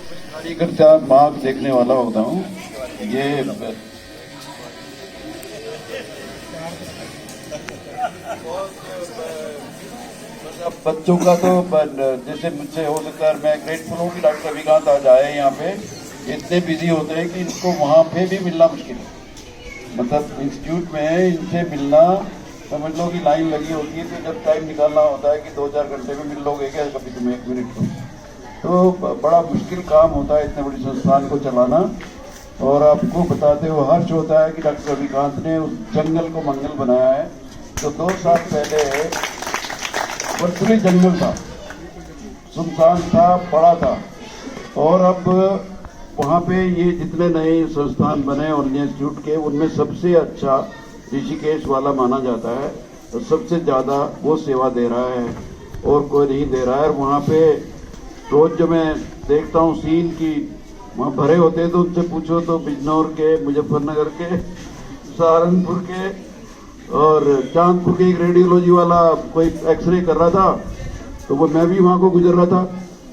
कार्यकर्ता मार्ग देखने वाला होता हूँ। ये अब बच्चों का तो जैसे मुझसे हो सकता है, मैं ग्रेटफुल हूँ कि डॉक्टर रविकांत आज आए यहाँ पे। इतने बिजी होते हैं कि इनको वहाँ पे भी मिलना मुश्किल है। मतलब इंस्टीट्यूट में इनसे मिलना, समझ लो कि लाइन लगी होती है, तो जब टाइम निकालना होता है कि 2-4 घंटे में मिल लोगे क्या, कभी तुम्हें 1 मिनट को, तो बड़ा मुश्किल काम होता है इतने बड़ी संस्थान को चलाना। और आपको बताते हुए हर्ष होता है कि डॉक्टर रविकांत ने उस जंगल को मंगल बनाया है। तो 2 साल पहले वर्तुली जंगल था, सुनसान था, बड़ा था, और अब वहाँ पे ये जितने नए संस्थान बने और इंस्टीट्यूट के, उनमें सबसे अच्छा ऋषिकेश वाला माना जाता है। तो सबसे ज़्यादा वो सेवा दे रहा है और कोई नहीं दे रहा है। और वहाँ पे रोज जो मैं देखता हूँ सीन की, वहाँ भरे होते हैं, तो उनसे पूछो तो बिजनौर के, मुजफ्फरनगर के, सहारनपुर के और चांदपुर के एक रेडियोलॉजी वाला कोई एक्सरे कर रहा था, तो वो मैं भी वहाँ को गुजर रहा था,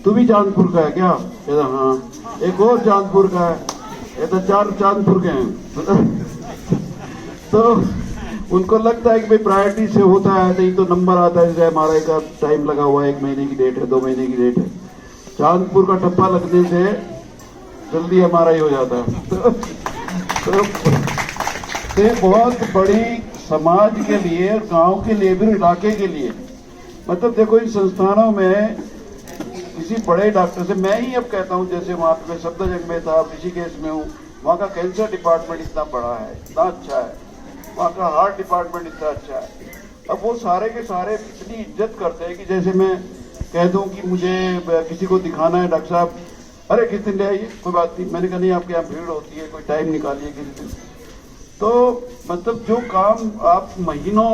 तू भी चांदपुर का है क्या? कहता हाँ। एक और चांदपुर का है, ये तो 4 चांदपुर के हैं। तो उनको लगता है कि भाई प्रायोरिटी से होता है, नहीं तो नंबर आता है, जैसे हमारा का टाइम लगा हुआ है, 1 महीने की डेट है, 2 महीने की डेट है। चांदपुर का टप्पा लगने से जल्दी हमारा ही हो जाता है। तो ये बहुत बड़ी समाज के लिए, गांव के लिए भी, इलाके के लिए, मतलब देखो इन संस्थानों में किसी बड़े डॉक्टर से, मैं ही अब कहता हूँ, जैसे वहाँ पे मैं सफदरजंग में था, ऋषिकेश में हूँ, वहाँ का कैंसर डिपार्टमेंट इतना बड़ा है, इतना अच्छा है, वहाँ का हार्ट डिपार्टमेंट इतना अच्छा है। अब वो सारे के सारे इतनी इज्जत करते हैं कि जैसे मैं कह दूं कि मुझे किसी को दिखाना है, डॉक्टर साहब, अरे किस दिन ले आइए, कोई बात नहीं, मैंने कहा नहीं आपके यहाँ भीड़ होती है, कोई टाइम निकालिए किसी दिन। तो मतलब जो काम आप महीनों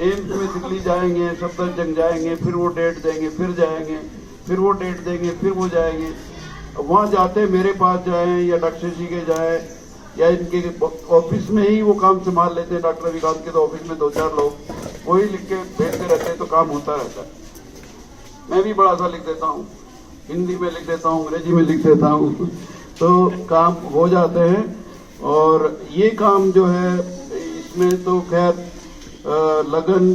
एम्स में दिल्ली जाएंगे, सफदरजंग जाएंगे, फिर वो डेट देंगे, फिर जाएंगे, फिर वो डेट देंगे, फिर वो जाएंगे, वहाँ जाते मेरे पास जाएं या डॉक्टर जी के जाएं या इनके ऑफिस में ही वो काम संभाल लेते हैं। डॉक्टर रविकांत के तो ऑफिस में 2-4 लोग वही लिख के भेजते रहते हैं, तो काम होता रहता है। मैं भी बड़ा सा लिख देता हूँ, हिंदी में लिख देता हूँ, अंग्रेजी में लिख देता हूँ, तो काम हो जाते हैं। और ये काम जो है, इसमें तो खैर लगन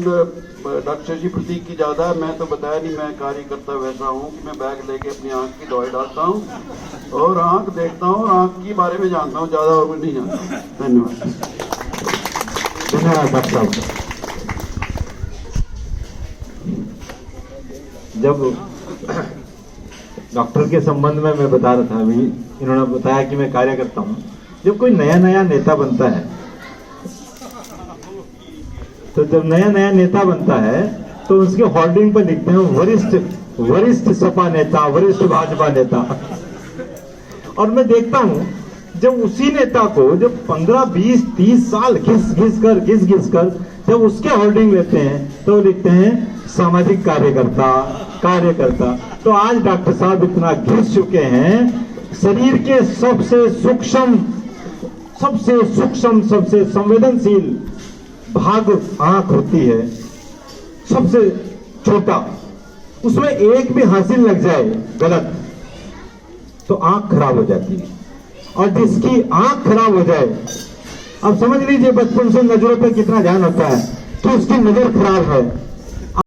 डॉक्टर जी प्रतीक की ज़्यादा है। मैं तो बताया नहीं, मैं कार्यकर्ता वैसा हूँ कि मैं बैग लेके अपनी आँख की दवाई डालता हूँ और आँख देखता हूँ और आँख के बारे में जानता हूँ, ज़्यादा और कुछ नहीं जानता। धन्यवाद। धन्यवाद डॉक्टर साहब। जब डॉक्टर के संबंध में मैं बता रहा था, अभी इन्होंने बताया कि मैं कार्यकर्ता हूँ। जब कोई नया नेता बनता है, तो जब नया नेता बनता है तो उसके होर्डिंग पर लिखते हैं वरिष्ठ सपा नेता, वरिष्ठ भाजपा नेता। और मैं देखता हूं जब उसी नेता को जब 15, 20, 30 साल घिस घिस कर जब उसके होर्डिंग लेते हैं तो लिखते हैं सामाजिक कार्यकर्ता। तो आज डॉक्टर साहब इतना घिस चुके हैं, शरीर के सबसे सूक्ष्म, सबसे संवेदनशील भाग आंख होती है, सबसे छोटा, उसमें एक भी हासिल लग जाए गलत तो आंख खराब हो जाती है। और जिसकी आंख खराब हो जाए, अब समझ लीजिए बचपन से नजरों पे कितना ध्यान होता है कि उसकी नजर खराब है,